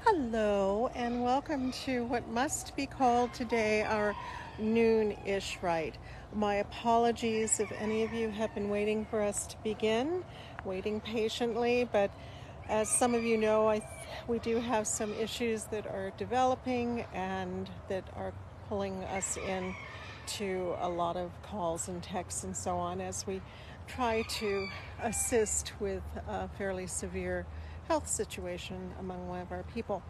Hello, and welcome to what must be called today our noon-ish rite. My apologies if any of you have been waiting for us to begin, waiting patiently, but as some of you know, we do have some issues that are developing and that are pulling us in to a lot of calls and texts and so on as we try to assist with a fairly severe health situation among one of our people.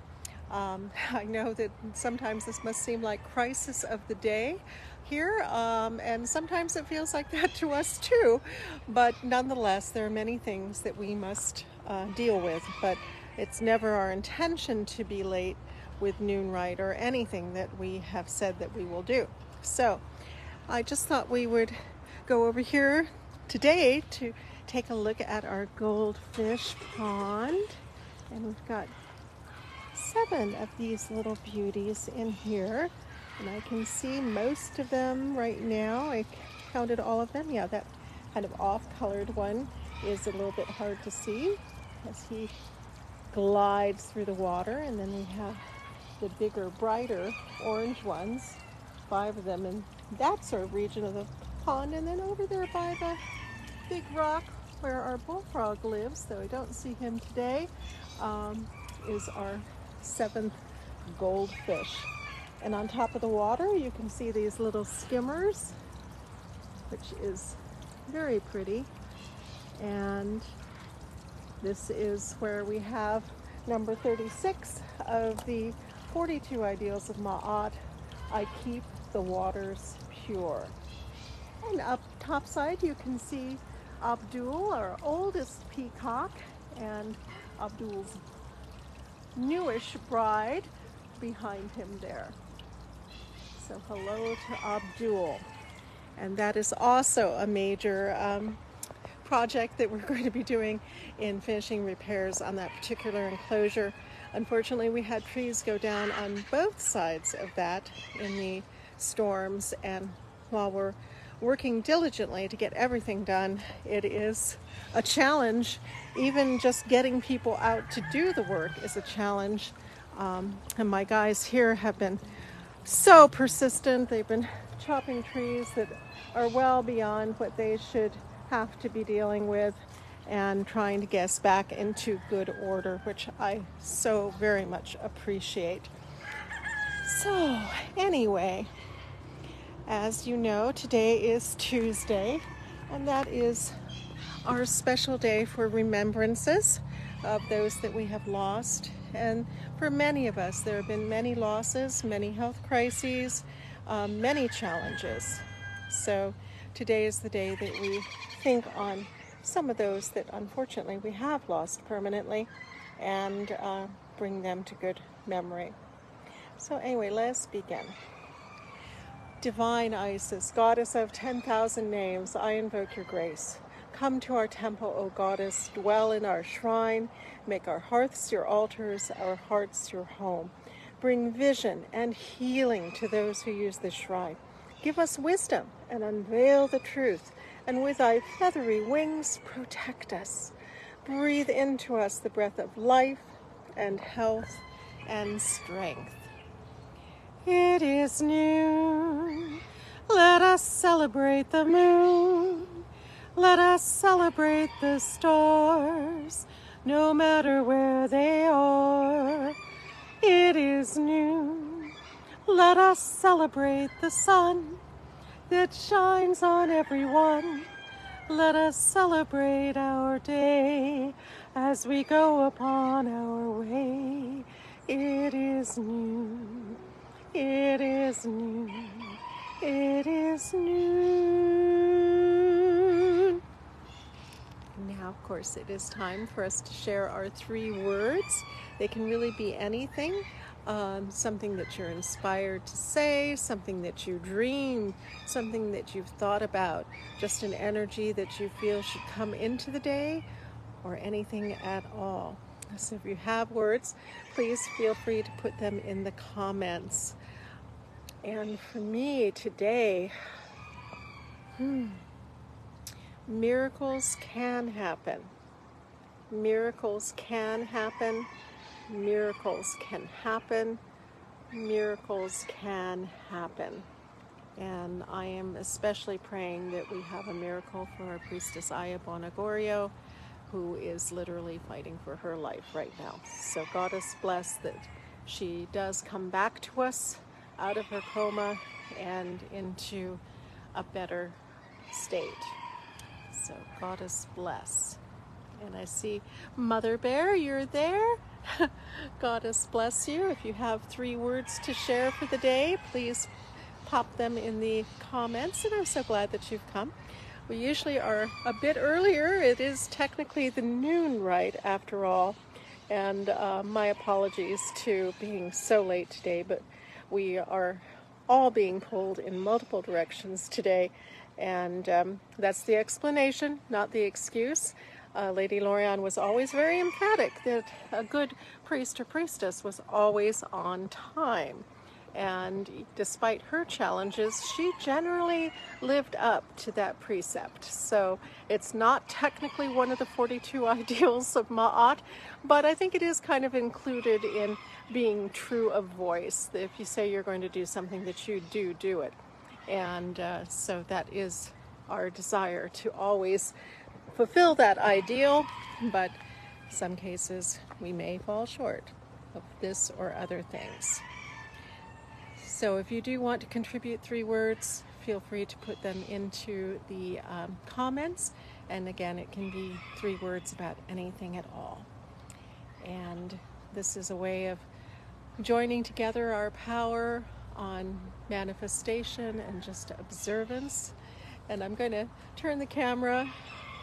I know that sometimes this must seem like crisis of the day here, and sometimes it feels like that to us too, but nonetheless there are many things that we must deal with, but it's never our intention to be late with Noon Rite or anything that we have said that we will do. So I just thought we would go over here today to take a look at our goldfish pond, and we've got 7 of these little beauties in here, and I can see most of them right now. I counted all of them. Yeah, that kind of off-colored one is a little bit hard to see as he glides through the water, and then we have the bigger, brighter orange ones, 5 of them, and that's our region of the pond. And then over there by the big rock where our bullfrog lives, though I don't see him today, is our 7th goldfish. And on top of the water you can see these little skimmers, which is very pretty. And this is where we have number 36 of the 42 ideals of Ma'at. I keep the waters pure. And up topside you can see Abdul, our oldest peacock, and Abdul's newish bride behind him there. So hello to Abdul. And that is also a major project that we're going to be doing in finishing repairs on that particular enclosure. Unfortunately, we had trees go down on both sides of that in the storms, and while we're working diligently to get everything done, it is a challenge. Even just getting people out to do the work is a challenge. And my guys here have been so persistent. They've been chopping trees that are well beyond what they should have to be dealing with and trying to get us back into good order, which I so very much appreciate. So anyway, as you know, today is Tuesday, and that is our special day for remembrances of those that we have lost. And for many of us, there have been many losses, many health crises, many challenges. So today is the day that we think on some of those that unfortunately we have lost permanently and bring them to good memory. So anyway, let's begin. Divine Isis, goddess of 10,000 names, I invoke your grace. Come to our temple, O goddess, dwell in our shrine, make our hearths your altars, our hearts your home. Bring vision and healing to those who use this shrine. Give us wisdom and unveil the truth, and with thy feathery wings protect us. Breathe into us the breath of life and health and strength. It is noon. Let us celebrate the moon. Let us celebrate the stars, no matter where they are. It is noon. Let us celebrate the sun that shines on everyone. Let us celebrate our day as we go upon our way. It is noon. It is noon. It is noon. Now, of course, it is time for us to share our 3 words. They can really be anything. Something that you're inspired to say, something that you dreamed, something that you've thought about, just an energy that you feel should come into the day, or anything at all. So if you have words, please feel free to put them in the comments. And for me today, miracles can happen. Miracles can happen. miracles can happen. Miracles can happen. And I am especially praying that we have a miracle for our priestess Aya Bonagorio, who is literally fighting for her life right now. So Goddess bless that she does come back to us out of her coma and into a better state. So Goddess bless. And I see Mother Bear, you're there. Goddess bless you. If you have 3 words to share for the day, please pop them in the comments. And I'm so glad that you've come. We usually are a bit earlier. It is technically the noon rite after all. And my apologies to being so late today, but we are all being pulled in multiple directions today. And that's the explanation, not the excuse. Lady Lorianne was always very emphatic that a good priest or priestess was always on time. And despite her challenges, she generally lived up to that precept. So it's not technically one of the 42 ideals of Ma'at, but I think it is kind of included in being true of voice. If you say you're going to do something, that you do it. And so that is our desire to always fulfill that ideal, but in some cases we may fall short of this or other things. So if you do want to contribute 3 words, feel free to put them into the comments. And again, it can be 3 words about anything at all. And this is a way of joining together our power on manifestation and just observance. And I'm going to turn the camera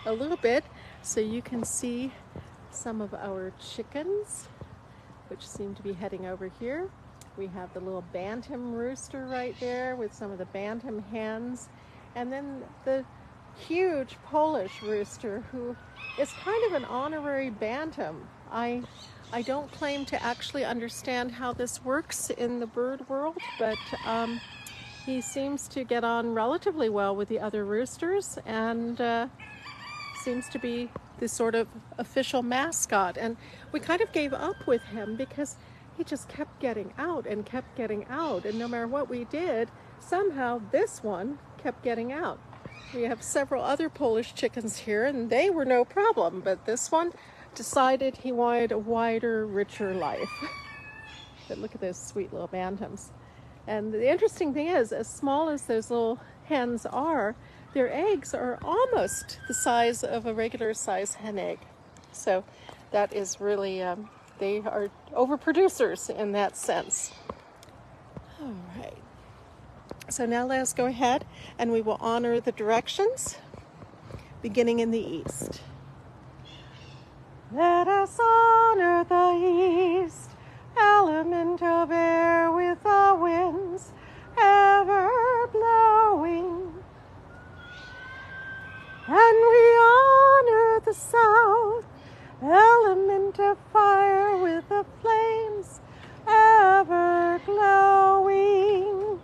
a little bit so you can see some of our chickens, which seem to be heading over here. We have the little bantam rooster right there with some of the bantam hens, and then the huge Polish rooster, who is kind of an honorary bantam. I don't claim to actually understand how this works in the bird world, but he seems to get on relatively well with the other roosters, and seems to be the sort of official mascot. And we kind of gave up with him because he just kept getting out and kept getting out, and no matter what we did, somehow this one kept getting out. We have several other Polish chickens here, and they were no problem, but this one decided he wanted a wider, richer life. But look at those sweet little bantams. And the interesting thing is, as small as those little hens are, their eggs are almost the size of a regular size hen egg. So that is really, they are overproducers in that sense. All right. So now let us go ahead and we will honor the directions, beginning in the east. Let us honor the east, element of air with the winds ever blowing. And we honor the south, element of fire with the flames ever glowing.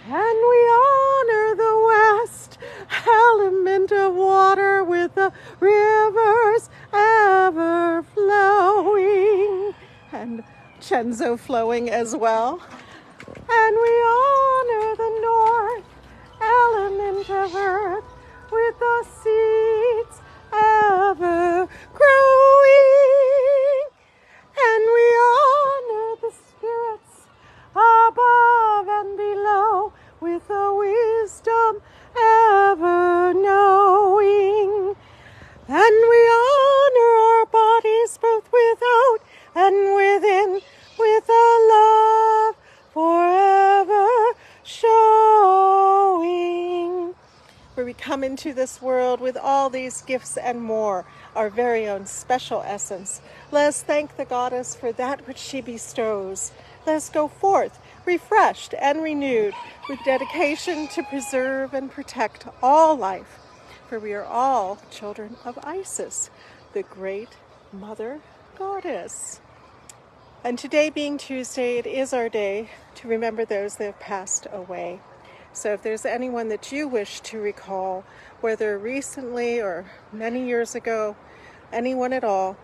And we honor the west, element of water with the rivers ever flowing. And Chenzo flowing as well. And we honor the north, element of earth with the seeds ever growing. And we honor the spirits above and below with the wisdom ever knowing. And we honor our bodies both without and within with a love forever showing. Where we come into this world with all these gifts and more, our very own special essence. Let us thank the goddess for that which she bestows. Let us go forth, refreshed and renewed, with dedication to preserve and protect all life. For we are all children of Isis, the great Mother Goddess. And today being Tuesday, it is our day to remember those that have passed away. So if there's anyone that you wish to recall, whether recently or many years ago, anyone at all,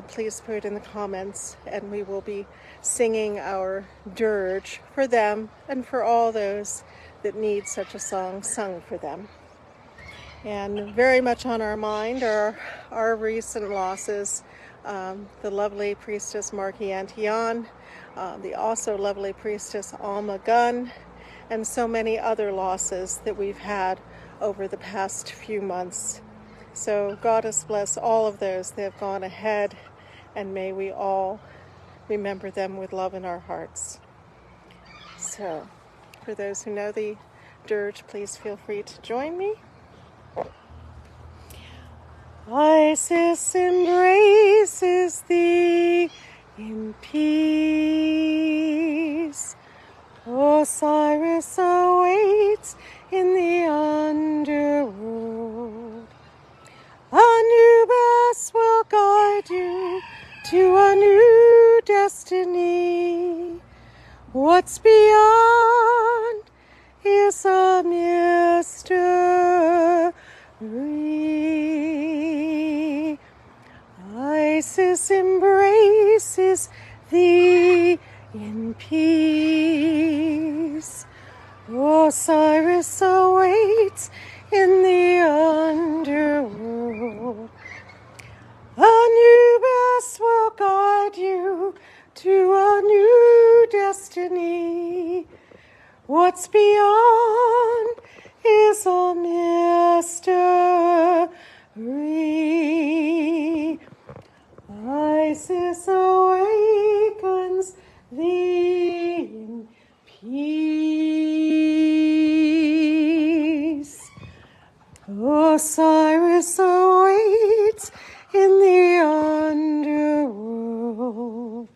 please put it in the comments, and we will be singing our dirge for them and for all those that need such a song sung for them. And very much on our mind are our recent losses. The lovely priestess Markie Antian, the also lovely priestess Alma Gunn, and so many other losses that we've had over the past few months. So Goddess bless all of those that have gone ahead, and may we all remember them with love in our hearts. So for those who know the dirge, please feel free to join me. Isis embraces thee in peace. Osiris awaits in the underworld. Anubis will guide you to a new destiny. What's beyond is a mystery. Isis embraces thee in peace. Osiris awaits in the underworld. Anubis will guide you to a new destiny. What's beyond is a mystery. Isis awakens thee in peace. Osiris awaits in the underworld.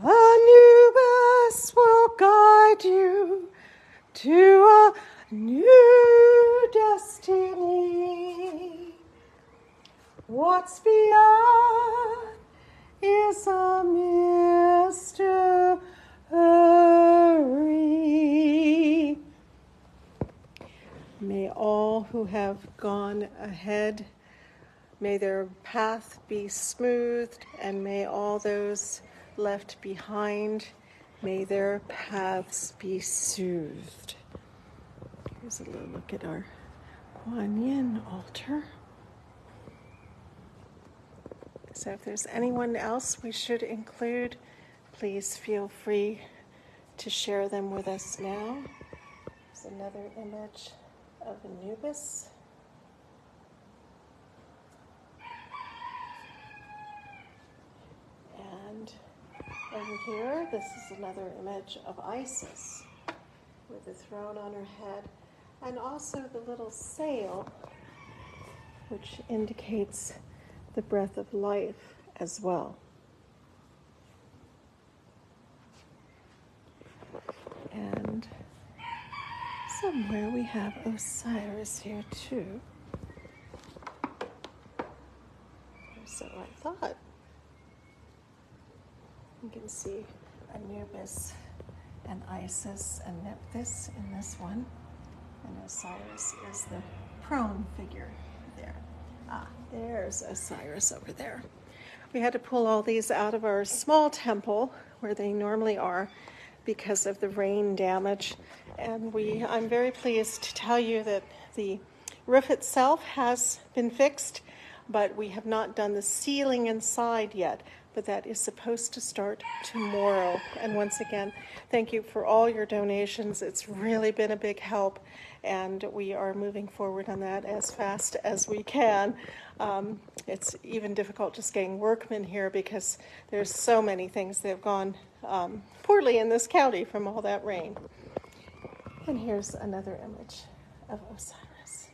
Anubis will guide you to a new destiny. What's beyond is a mystery. May all who have gone ahead, may their path be smoothed, and may all those left behind, may their paths be soothed. Here's a little look at our Kuan Yin altar. So if there's anyone else we should include, please feel free to share them with us now. There's another image of Anubis. And over here, this is another image of Isis with the throne on her head, and also the little sail, which indicates the breath of life as well. And somewhere we have Osiris here too. Or so I thought. You can see Anubis and Isis and Nephthys in this one. And Osiris is the prone figure there. There's Osiris over there. We had to pull all these out of our small temple where they normally are because of the rain damage. And I'm very pleased to tell you that the roof itself has been fixed, but we have not done the ceiling inside yet. But that is supposed to start tomorrow. And once again, thank you for all your donations. It's really been a big help, and we are moving forward on that as fast as we can. It's even difficult just getting workmen here because there's so many things that have gone poorly in this county from all that rain. And here's another image of Osiris.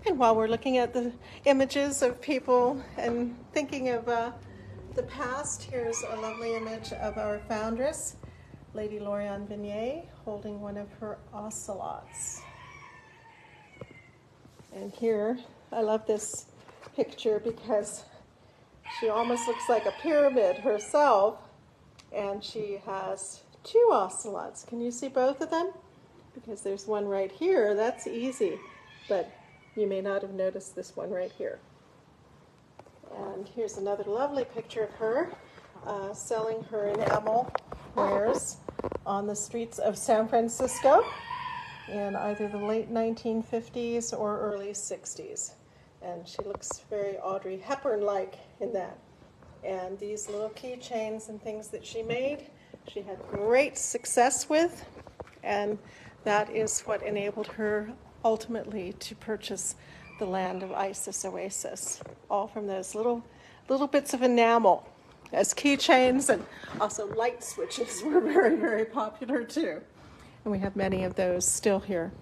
And while we're looking at the images of people and thinking of the past, here's a lovely image of our foundress, Lady Lorianne Vignier, holding one of her ocelots. And here, I love this picture because she almost looks like a pyramid herself, and she has two ocelots. Can you see both of them? because there's one right here. That's easy, but you may not have noticed this one right here. And here's another lovely picture of her selling her enamel wares on the streets of San Francisco in either the late 1950s or early 60s. And she looks very Audrey Hepburn-like in that. And these little keychains and things that she made, she had great success with, and that is what enabled her ultimately to purchase the land of Isis Oasis, all from those little bits of enamel as keychains, and also light switches were very, very popular too. And we have many of those still here.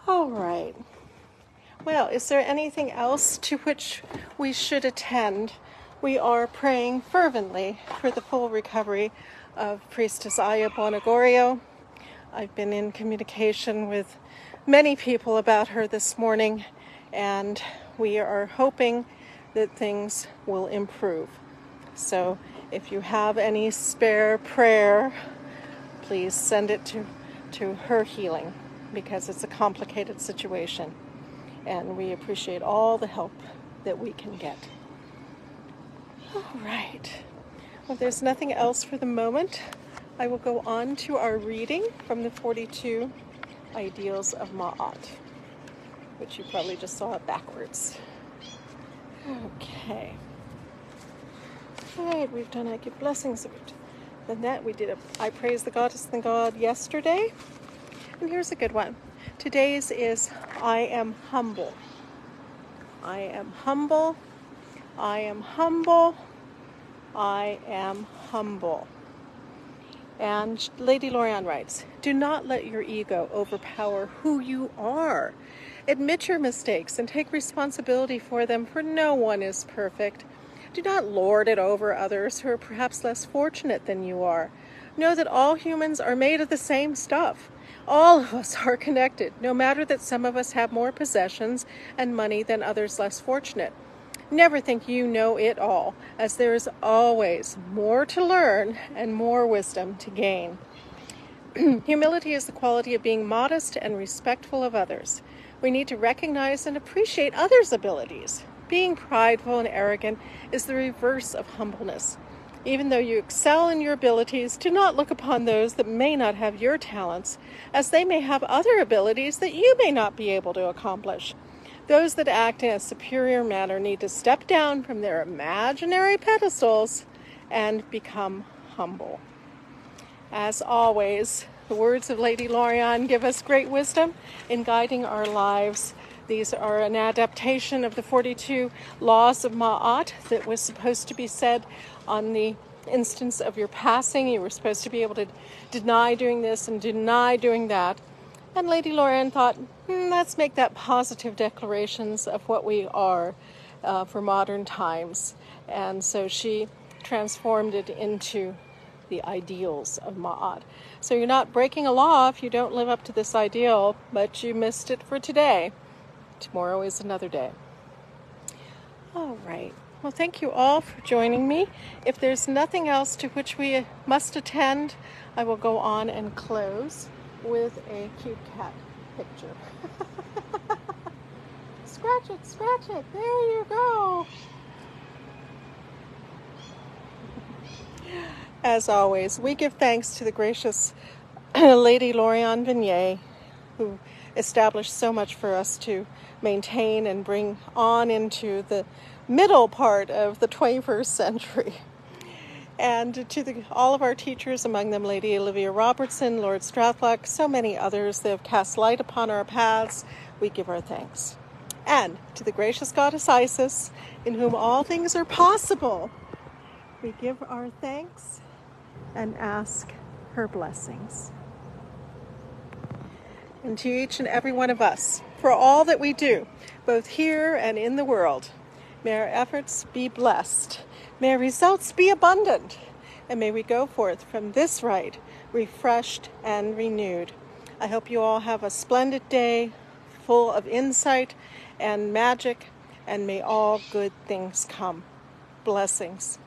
All right. Well, is there anything else to which we should attend? We are praying fervently for the full recovery of Priestess Aya Bonagorio. I've been in communication with many people about her this morning, and we are hoping that things will improve. So if you have any spare prayer, please send it to her healing, because it's a complicated situation, and we appreciate all the help that we can get. All right. Well, there's nothing else for the moment. I will go on to our reading from the 42 Ideals of Ma'at, which you probably just saw it backwards. Okay. All right, we've done I give blessings. Then that we did I praise the goddess and God yesterday. And here's a good one. Today's is I am humble. I am humble. I am humble. I am humble. And Lady Lorian writes, do not let your ego overpower who you are. Admit your mistakes and take responsibility for them, for no one is perfect. Do not lord it over others who are perhaps less fortunate than you are. Know that all humans are made of the same stuff. All of us are connected, no matter that some of us have more possessions and money than others less fortunate. Never think you know it all, as there is always more to learn and more wisdom to gain. Humility is the quality of being modest and respectful of others. We need to recognize and appreciate others' abilities. Being prideful and arrogant is the reverse of humbleness. Even though you excel in your abilities, do not look upon those that may not have your talents, as they may have other abilities that you may not be able to accomplish. Those that act in a superior manner need to step down from their imaginary pedestals and become humble. As always, the words of Lady Lorian give us great wisdom in guiding our lives. These are an adaptation of the 42 laws of Ma'at that was supposed to be said on the instance of your passing. You were supposed to be able to deny doing this and deny doing that. And Lady Lorian thought, let's make that positive declarations of what we are for modern times. And so she transformed it into the ideals of Ma'at. So you're not breaking a law if you don't live up to this ideal, but you missed it for today. Tomorrow is another day. All right. Well, thank you all for joining me. If there's nothing else to which we must attend, I will go on and close with a cute cat picture. Scratch it, there you go. As always, we give thanks to the gracious Lady Lorian Vignay, who established so much for us to maintain and bring on into the middle part of the 21st century. And to all of our teachers, among them Lady Olivia Robertson, Lord Strathlock, so many others that have cast light upon our paths, we give our thanks. And to the gracious goddess Isis, in whom all things are possible, we give our thanks and ask her blessings. And to each and every one of us, for all that we do, both here and in the world, may our efforts be blessed. May our results be abundant. And may we go forth from this rite refreshed and renewed. I hope you all have a splendid day, full of insight and magic, and may all good things come. Blessings.